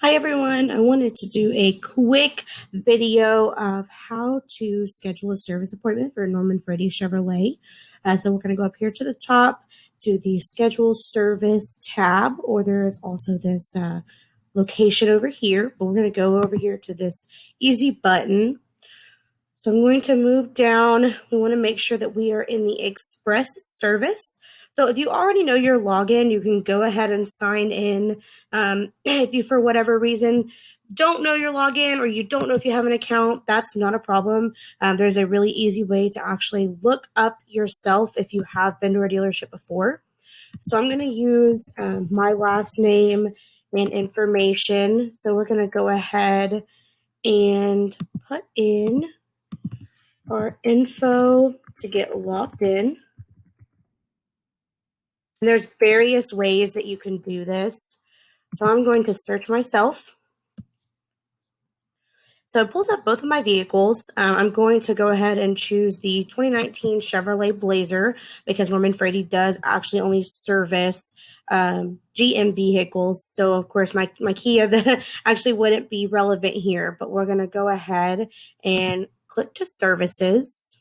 Hi everyone, I wanted to do a quick video of how to schedule a service appointment for Norman Freddy Chevrolet. So we're going to go up here to the top to the schedule service tab, or there is also this location over here, but we're going to go over here to this easy button. So I'm going to move down. We want to make sure that we are in the express service. So if you already know your login, you can go ahead and sign in. If you, for whatever reason, don't know your login or you don't know if you have an account, that's not a problem. There's a really easy way to actually look up yourself if you have been to a dealership before. So I'm going to use my last name and information. So we're going to go ahead and put in our info to get logged in. And there's various ways that you can do this. So I'm going to search myself. So it pulls up both of my vehicles. I'm going to go ahead and choose the 2019 Chevrolet Blazer because Norman Freddy does actually only service GM vehicles. So of course my Kia that actually wouldn't be relevant here, but we're going to go ahead and click to services.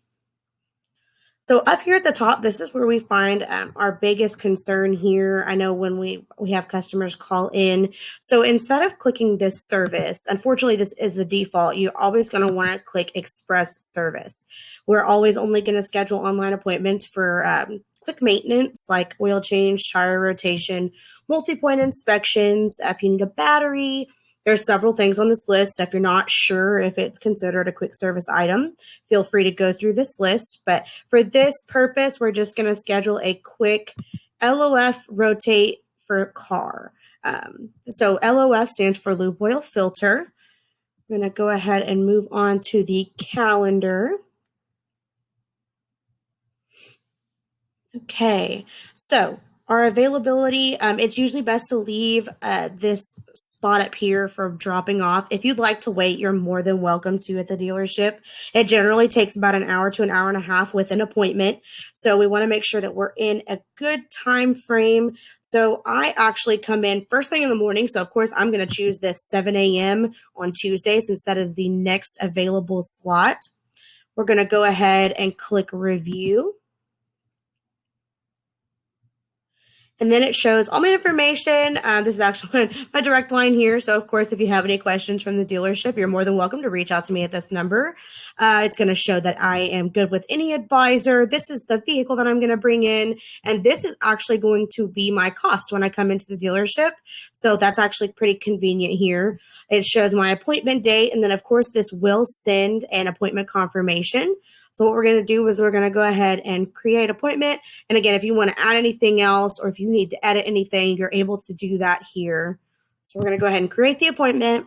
So up here at the top, this is where we find our biggest concern here. I know when we have customers call in. So instead of clicking this service, unfortunately, this is the default. You're always going to want to click express service. We're always only going to schedule online appointments for quick maintenance like oil change, tire rotation, multi-point inspections, if you need a battery. There's several things on this list. If you're not sure if it's considered a quick service item, feel free to go through this list. But for this purpose, we're just going to schedule a quick LOF rotate for car. So LOF stands for lube oil filter. I'm going to go ahead and move on to the calendar. Okay, so our availability, it's usually best to leave this spot up here for dropping off. If you'd like to wait, you're more than welcome to at the dealership. It generally takes about an hour to an hour and a half with an appointment. So we want to make sure that we're in a good time frame. So I actually come in first thing in the morning. So of course I'm going to choose this 7 a.m. on Tuesday since that is the next available slot. We're going to go ahead and click review. And then it shows all my information. This is actually my direct line here. So, of course, if you have any questions from the dealership, you're more than welcome to reach out to me at this number. It's going to show that I am good with any advisor. This is the vehicle that I'm going to bring in. And this is actually going to be my cost when I come into the dealership. So that's actually pretty convenient here. It shows my appointment date. And then, of course, this will send an appointment confirmation. So what we're going to do is we're going to go ahead and create appointment. And again, if you want to add anything else or if you need to edit anything, you're able to do that here. So we're going to go ahead and create the appointment.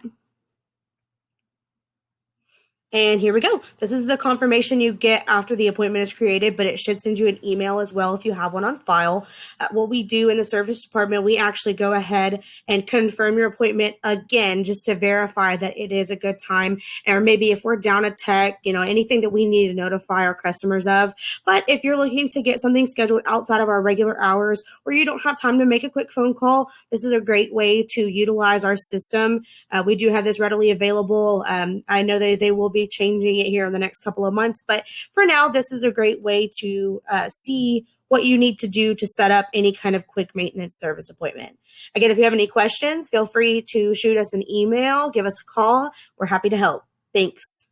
And here we go. This is the confirmation you get after the appointment is created, but it should send you an email as well if you have one on file. What we do in the service department, we actually go ahead and confirm your appointment again just to verify that it is a good time. Or maybe if we're down a tech, anything that we need to notify our customers of. But if you're looking to get something scheduled outside of our regular hours or you don't have time to make a quick phone call, this is a great way to utilize our system. We do have this readily available. I know they will be changing it here in the next couple of months, but for now, this is a great way to see what you need to do to set up any kind of quick maintenance service appointment. Again, if you have any questions, feel free to shoot us an email, give us a call. We're happy to help. Thanks.